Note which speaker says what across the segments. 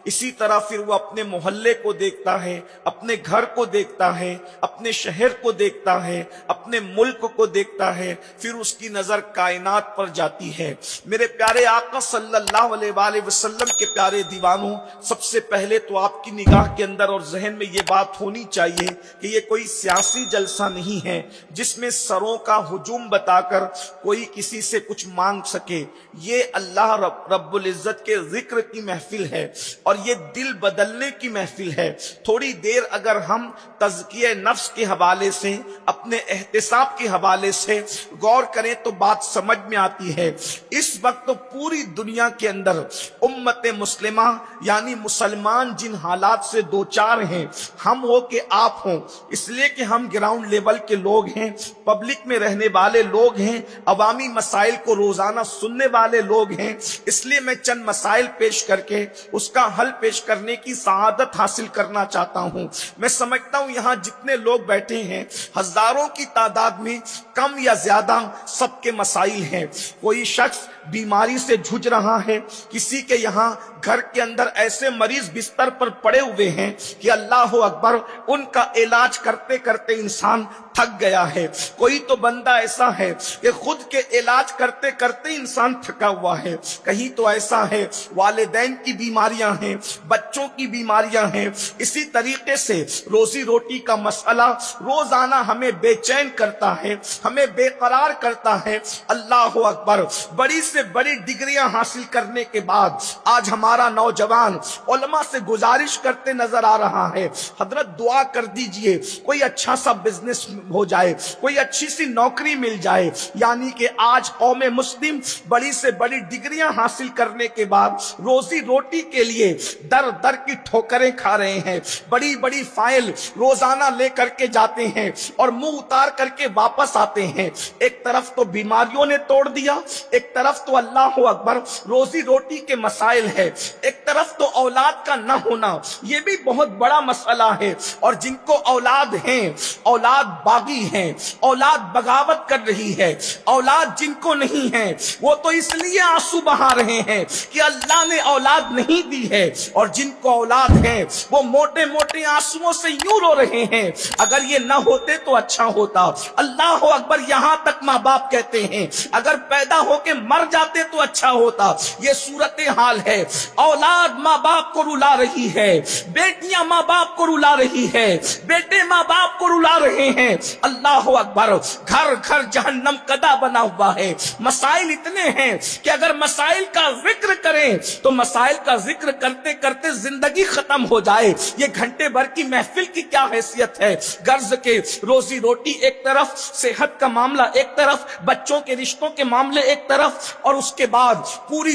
Speaker 1: اسی طرح پھر وہ اپنے محلے کو دیکھتا ہے، اپنے گھر کو دیکھتا ہے، اپنے شہر کو دیکھتا ہے، اپنے ملک کو دیکھتا ہے، پھر اس کی نظر کائنات پر جاتی ہے۔ میرے پیارے آقا صلی اللہ علیہ وآلہ وسلم کے پیارے دیوانوں، سب سے پہلے تو آپ کی نگاہ کے اندر اور ذہن میں یہ بات ہونی چاہیے کہ یہ کوئی سیاسی جلسہ نہیں ہے جس میں سروں کا ہجوم بتا کر کوئی کسی سے کچھ مانگ سکے۔ یہ اللہ رب العزت کے ذکر کی محفل ہے اور یہ دل بدلنے کی محفل ہے۔ تھوڑی دیر اگر ہم تزکیہ نفس کے حوالے سے، اپنے احتساب کے حوالے سے غور کریں تو بات سمجھ میں آتی ہے۔ اس وقت پوری دنیا کے اندر امت مسلمہ یعنی مسلمان جن حالات سے دوچار ہیں، ہم ہو کہ آپ ہوں، اس لیے کہ ہم گراؤنڈ لیول کے لوگ ہیں، پبلک میں رہنے والے لوگ ہیں، عوامی مسائل کو روزانہ سننے والے لوگ ہیں، اس لیے میں چند مسائل پیش کر کے اس کا حل پیش کرنے کی سعادت حاصل کرنا چاہتا ہوں۔ میں سمجھتا ہوں یہاں جتنے لوگ بیٹھے ہیں ہزاروں کی تعداد میں کم یا زیادہ سب کے مسائل ہیں۔ کوئی شخص بیماری سے جھج رہا ہے، کسی کے یہاں گھر کے اندر ایسے مریض بستر پر پڑے ہوئے ہیں کہ اللہ اکبر ان کا علاج کرتے کرتے انسان تھک گیا ہے۔ کوئی تو بندہ ایسا ہے کہ خود کے علاج کرتے کرتے انسان تھکا ہوا ہے۔ کہیں تو ایسا ہے والدین کی بیماریاں ہیں، بچوں کی بیماریاں ہیں۔ اسی طریقے سے روزی روٹی کا مسئلہ روزانہ ہمیں بے چین کرتا ہے، ہمیں بے قرار کرتا ہے۔ اللہ اکبر، بڑی سے بڑی ڈگریاں حاصل کرنے کے بعد آج ہمارا نوجوان علماء سے گزارش کرتے نظر آ رہا ہے، حضرت دعا کر دیجئے کوئی اچھا سا بزنس ہو جائے، کوئی اچھی سی نوکری مل جائے۔ یعنی کہ آج قوم مسلم بڑی سے بڑی ڈگریاں حاصل کرنے کے بعد روزی روٹی کے لیے در در کی ٹھوکریں کھا رہے ہیں، بڑی بڑی فائل روزانہ لے کر کے جاتے ہیں اور منہ اتار کر کے واپس آتے ہیں۔ ایک طرف تو بیماریوں نے توڑ دیا، ایک طرف تو اللہ اکبر روزی روٹی کے مسائل ہے، ایک طرف تو اولاد کا نہ ہونا، یہ بھی بہت بڑا مسئلہ ہے۔ اور جن کو اولاد ہیں، اولاد باغی ہیں، اولاد بغاوت کر رہی ہے، اولاد جن کو نہیں ہے وہ تو اس لیے آنسو بہا رہے ہیں کہ اللہ نے اولاد نہیں دی ہے، اور جن کو اولاد ہے وہ موٹے موٹے آنسوؤں سے یوں رو رہے ہیں اگر یہ نہ ہوتے تو اچھا ہوتا۔ اللہ اکبر، یہاں تک ماں باپ کہتے ہیں اگر پیدا ہو کے مر جاتے تو اچھا ہوتا۔ یہ صورتحال ہے، اولاد ماں باپ کو رلا رہی ہے، بیٹیاں ماں باپ کو رلا رہی ہے، بیٹے ماں باپ کو رلا رہے ہیں۔ اللہ اکبر، گھر گھر جہنم قدا بنا ہوا ہے۔ مسائل اتنے ہیں کہ اگر مسائل کا ذکر کریں تو مسائل کا ذکر کرتے کرتے زندگی ختم ہو جائے۔ یہ گھنٹے بھر کی محفل کی کیا حیثیت ہے؟ غرض کے روزی روٹی ایک طرف، صحت کا معاملہ ایک طرف، بچوں کے رشتوں کے معاملے ایک طرف، اور اس کے بعد پوری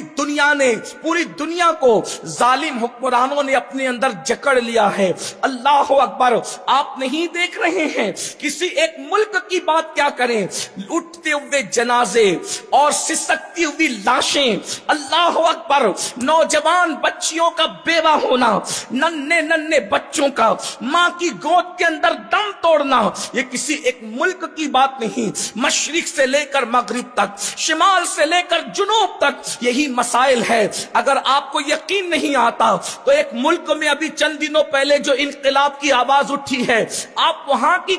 Speaker 1: دنیا کو ظالم حکمرانوں نے اپنے اندر جکڑ لیا ہے۔ اللہ اکبر، آپ نہیں دیکھ رہے ہیں کسی ایک ملک کی بات کیا کریں، اٹھتے ہوئے جنازے اور سسکتی ہوئی لاشیں، اللہ اکبر، نوجوان بچیوں کا بیوہ ہونا، ننھے ننھے بچوں کا ماں کی گود کے اندر دم توڑنا، یہ کسی ایک ملک کی بات نہیں۔ مشرق سے لے کر مغرب تک، شمال سے لے کر جنوب تک یہی مسائل ہے۔ اگر آپ کو یقین نہیں آتا تو ایک ملک میں ابھی چند دنوں پہلے جو انقلاب کی آواز اٹھی ہے، آپ وہاں کی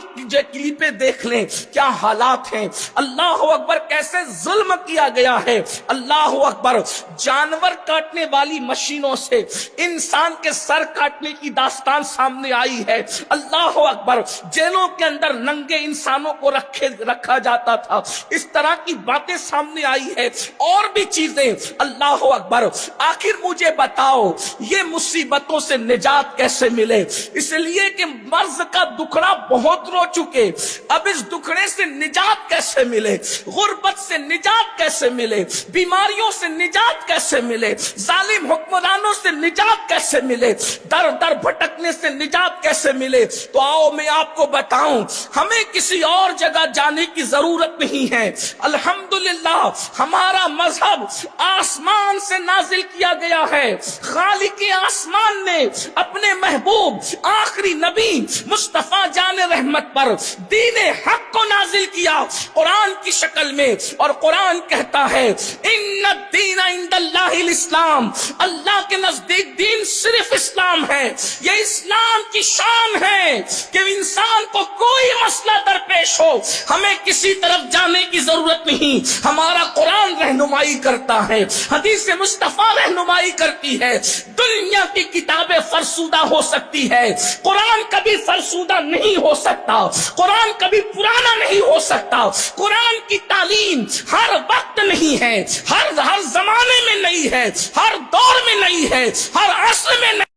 Speaker 1: کلپیں دیکھ لیں، کیا حالات ہیں۔ اللہ اکبر، کیسے ظلم کیا گیا ہے۔ اللہ اکبر، جانور کاٹنے والی مشینوں سے انسان کے سر کاٹنے کی داستان سامنے آئی ہے۔ اللہ اکبر، جیلوں کے اندر ننگے انسانوں کو رکھا جاتا تھا، اس طرح کی باتیں سامنے آئی ہے، اور بھی چیزیں۔ اللہ اکبر، آخر مجھے بتاؤ یہ مصیبتوں سے نجات کیسے ملے؟ اس لیے کہ مرض کا دکھڑا بہت رو چکے، اب اس دکھڑے سے نجات کیسے ملے؟ غربت سے نجات کیسے ملے؟ بیماریوں سے نجات کیسے ملے؟ ظالم حکمرانوں سے نجات کیسے ملے؟ در در بھٹکنے سے نجات کیسے ملے؟ تو آؤ میں آپ کو بتاؤں، ہمیں کسی اور جگہ جانے کی ضرورت نہیں ہے۔ الحمدللہ ہمارا مذہب آسمان سے نازل کیا گیا ہے۔ خالق آسمان نے اپنے محبوب آخری نبی مصطفیٰ جان رحمت پر دین حق کو نازل کیا قرآن کی شکل میں، اور قرآن کہتا ہے ان الدین عند اللہ الاسلام، اللہ کے نزدیک دین
Speaker 2: دین صرف اسلام ہے. یہ اسلام کی شان ہے کہ انسان کو کوئی مسئلہ درپیش ہو ہمیں کسی طرف جانے کی ضرورت نہیں. ہمارا قرآن رہنمائی کرتا ہے, حدیث مصطفیٰ رہنمائی کرتی ہے. دنیا کی کتابیں فرسودہ ہو سکتی ہے, قرآن کبھی فرسودہ نہیں ہو سکتا, قرآن کبھی پرانا نہیں ہو سکتا. قرآن کی تعلیم ہر وقت نہیں ہے, ہر زمانے میں نہیں ہے, ہر دور میں نہیں ہے, ہر عصر میں نہیں.